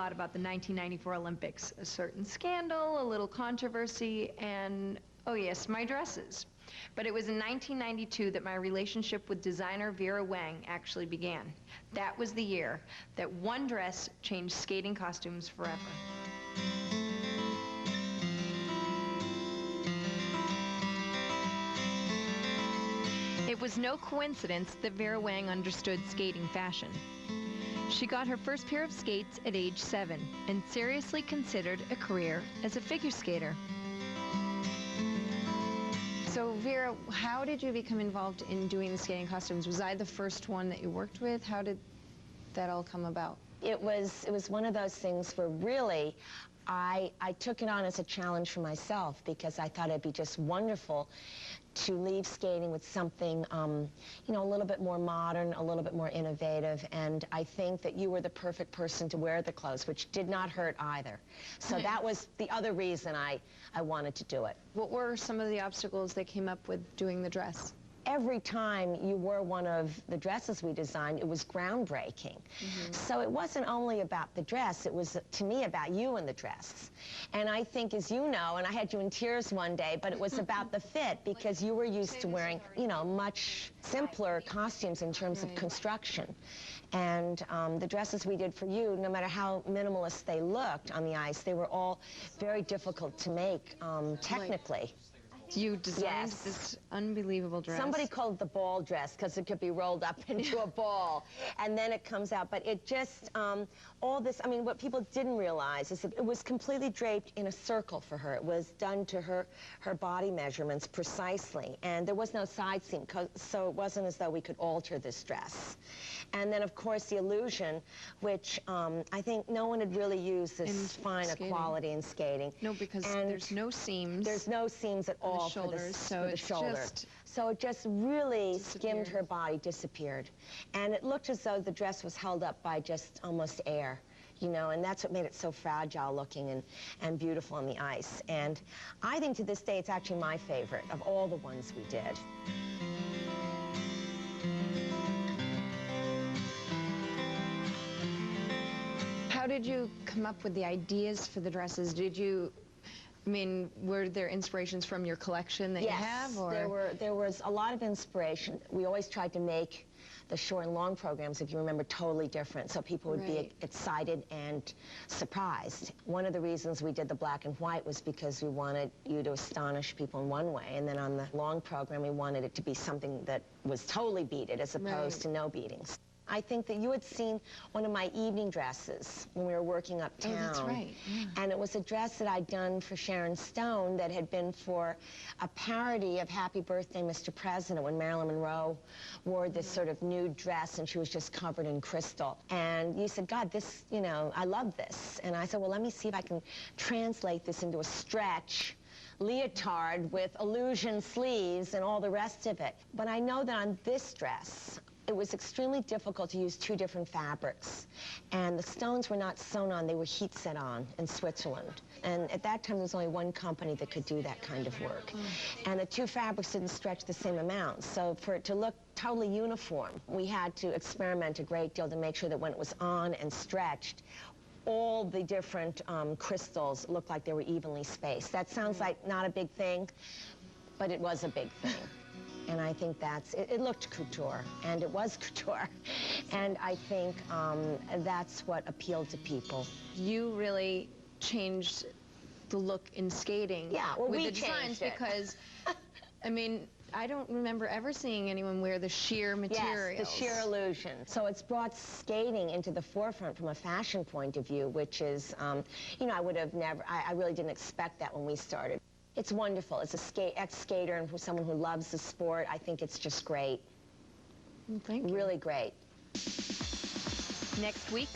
lot about the 1994 Olympics. A certain scandal, a little controversy, and, oh yes, my dresses. But it was in 1992 that my relationship with designer VERA Wang actually began. That was the year that one dress changed skating costumes forever. It was no coincidence that VERA Wang understood skating fashion. She got her first pair of skates at age 7 and seriously considered a career as a figure skater. So Vera, how did you become involved in doing the skating costumes? Was I the first one that you worked with? How did that all come about? It was one of those things where really I took it on as a challenge for myself because I thought it'd be just wonderful to leave skating with something, you know, a little bit more modern, a little bit more innovative, and I think that you were the perfect person to wear the clothes, which did not hurt either. So that was the other reason I wanted to do it. What were some of the obstacles that came up with doing the dress? Every time you wore one of the dresses we designed, it was groundbreaking. So it wasn't only about the dress, it was, to me, about you and the dress. And I think, as you know, and I had you in tears one day, but it was about the fit, because you were used to wearing, you know, much simpler costumes in terms of construction. And the dresses we did for you, no matter how minimalist they looked on the ice, they were all very difficult to make technically. You designed this unbelievable dress. Somebody called it the ball dress because it could be rolled up into a ball, and then it comes out. But it just, all this, I mean, what people didn't realize is that it was completely draped in a circle for her. It was done to her body measurements precisely, and there was no side seam, so it wasn't as though we could alter this dress. And then, of course, the illusion, which I think no one had really used this fine a quality in skating. No, because there's no seams. There's no seams at all. Shoulders, so it's so it just really skimmed her body, disappeared, and it looked as though the dress was held up by just almost air, you know, and that's what made it so fragile looking and beautiful on the ice. And I think to this day it's actually my favorite of all the ones we did. How did you come up with the ideas for the dresses? Did you, I mean, were there inspirations from your collection that you have? Or? There was a lot of inspiration. We always tried to make the short and long programs, if you remember, totally different, so people would be excited and surprised. One of the reasons we did the black and white was because we wanted you to astonish people in one way, and then on the long program we wanted it to be something that was totally beaded as opposed to no beadings. I think that you had seen one of my evening dresses when we were working uptown. Oh, that's right. Yeah. And it was a dress that I'd done for Sharon Stone that had been for a parody of Happy Birthday, Mr. President, when Marilyn Monroe wore this sort of nude dress and she was just covered in crystal. And you said, God, this, you know, I love this. And I said, well, let me see if I can translate this into a stretch leotard with illusion sleeves and all the rest of it. But I know that on this dress, it was extremely difficult to use two different fabrics. And the stones were not sewn on, they were heat set on in Switzerland. And at that time, there was only one company that could do that kind of work. And the two fabrics didn't stretch the same amount. So for it to look totally uniform, we had to experiment a great deal to make sure that when it was on and stretched, all the different crystals looked like they were evenly spaced. That sounds like not a big thing, but it was a big thing. And I think it looked couture, and it was couture. And I think that's what appealed to people. You really changed the look in skating with the designs because, I mean, I don't remember ever seeing anyone wear the sheer materials. Yes, the sheer illusion. So it's brought skating into the forefront from a fashion point of view, which is, you know, I would have never, I really didn't expect that when we started. It's wonderful. As a ex-skater and for someone who loves the sport, I think it's just great. Thank you. Really great. Next week.